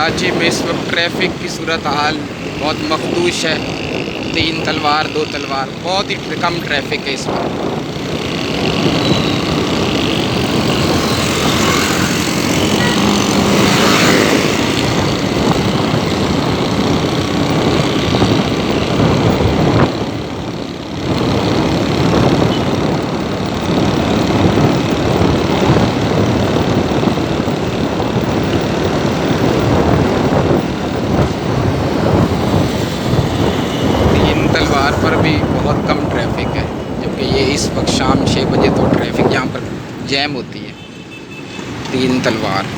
कराची में इस वक्त ट्रैफिक की सूरत हाल बहुत मखदूश है। 3 तलवार 2 तलवार, बहुत ही कम ट्रैफिक है इस वक्त। बहुत कम ट्रैफिक है, जबकि ये इस वक्त शाम 6 बजे तो ट्रैफिक यहाँ पर जैम होती है। 3 तलवार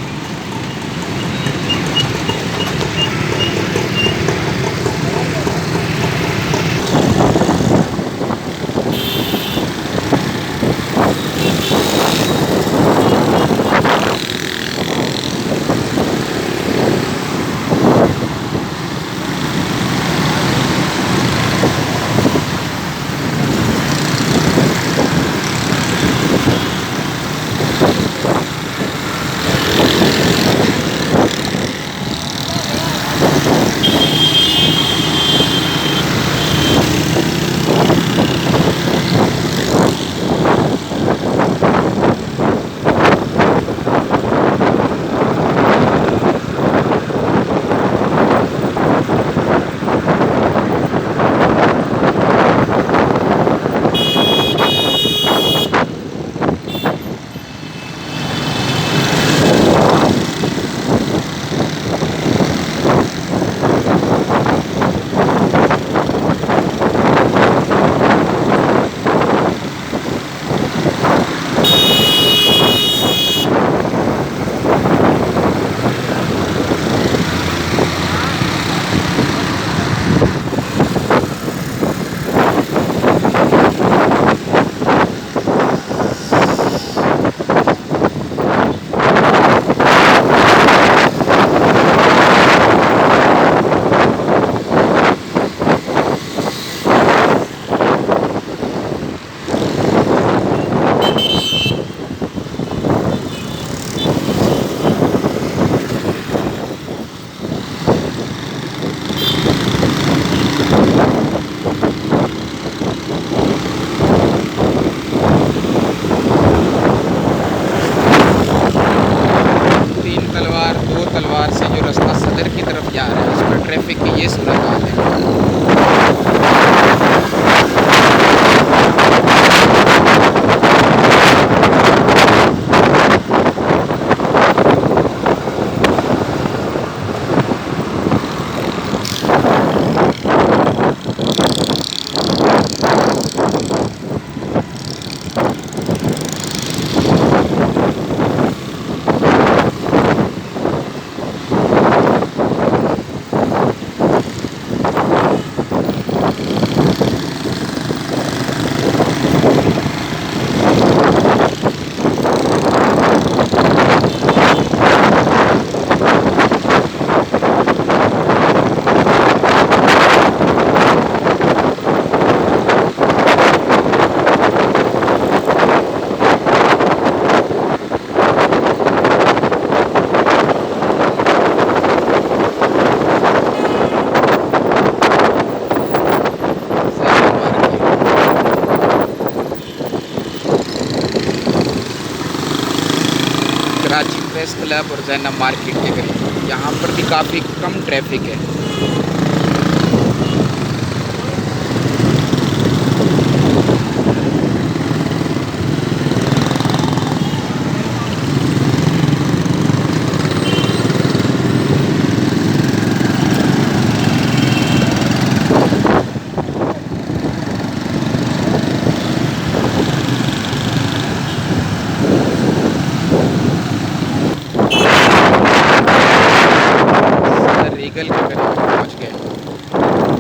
से जो रास्ता सदर की तरफ जा रहा है, उस पर ट्रैफिक की ये सूरत हाल है। कराची प्रेस क्लब और जैनब मार्केट के करीब यहाँ पर भी काफ़ी कम ट्रैफिक है। के करीब पहुँच गए,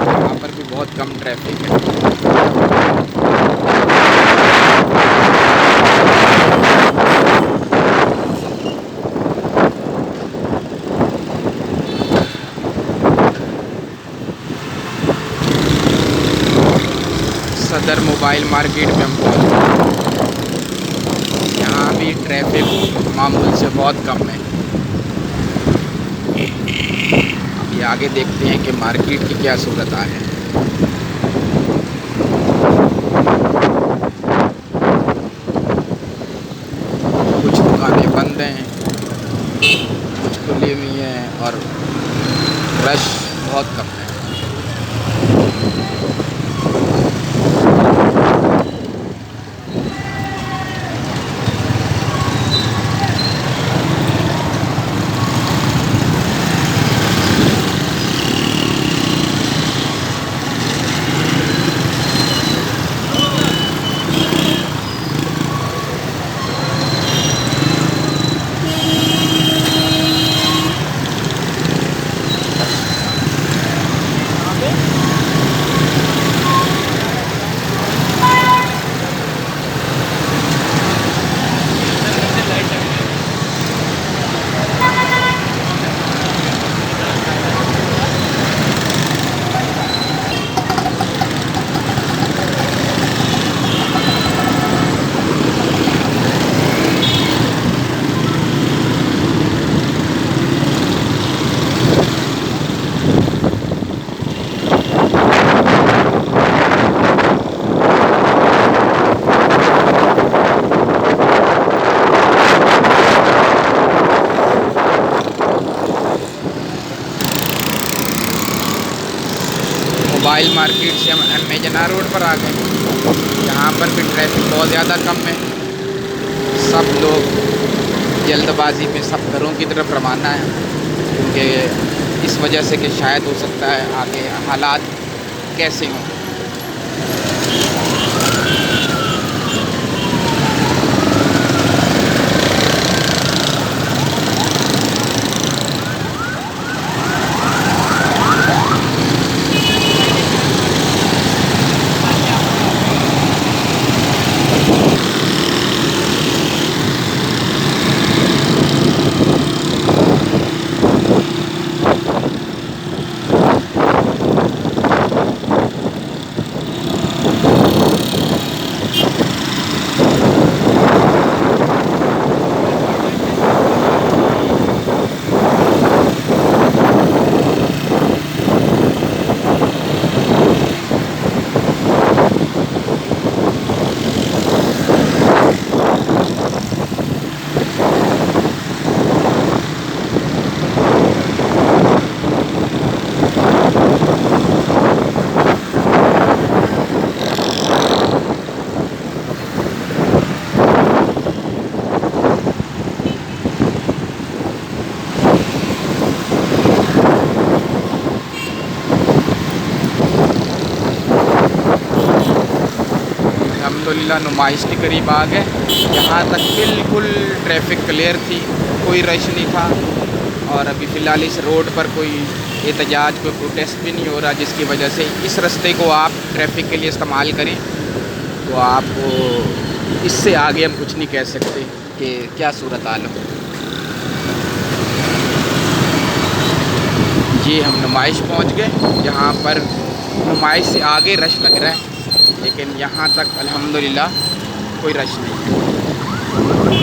यहाँ पर भी बहुत कम ट्रैफिक है। सदर मोबाइल मार्केट में हम पहुँच गए। यहाँ भी ट्रैफिक मामूल से बहुत कम है। अभी आगे देखते हैं कि मार्केट की क्या सूरत हाल है। कुछ दुकानें बंद हैं, कुछ खुली हुई हैं और रश बहुत कम है। मोबाइल मार्केट से हम अमेजना रोड पर आ गए। यहाँ पर भी ट्रैफिक बहुत ज़्यादा कम है। सब लोग जल्दबाजी में सब घरों की तरफ रवाना है, क्योंकि इस वजह से कि शायद हो सकता है आगे हालात कैसे हों। अल्हम्दुलिल्लाह नुमाइश के करीब आ गए। यहाँ तक बिल्कुल ट्रैफिक क्लियर थी, कोई रश नहीं था। और अभी फ़िलहाल इस रोड पर कोई एहतजाज, कोई प्रोटेस्ट भी नहीं हो रहा, जिसकी वजह से इस रास्ते को आप ट्रैफिक के लिए इस्तेमाल करें तो आपको इससे आगे हम कुछ नहीं कह सकते कि क्या सूरत हाल हो। ये हम नुमाइश पहुँच गए। यहाँ पर नुमाइश से आगे रश लग रहा है, लेकिन यहाँ तक अल्हम्दुलिल्लाह कोई रश नहीं है।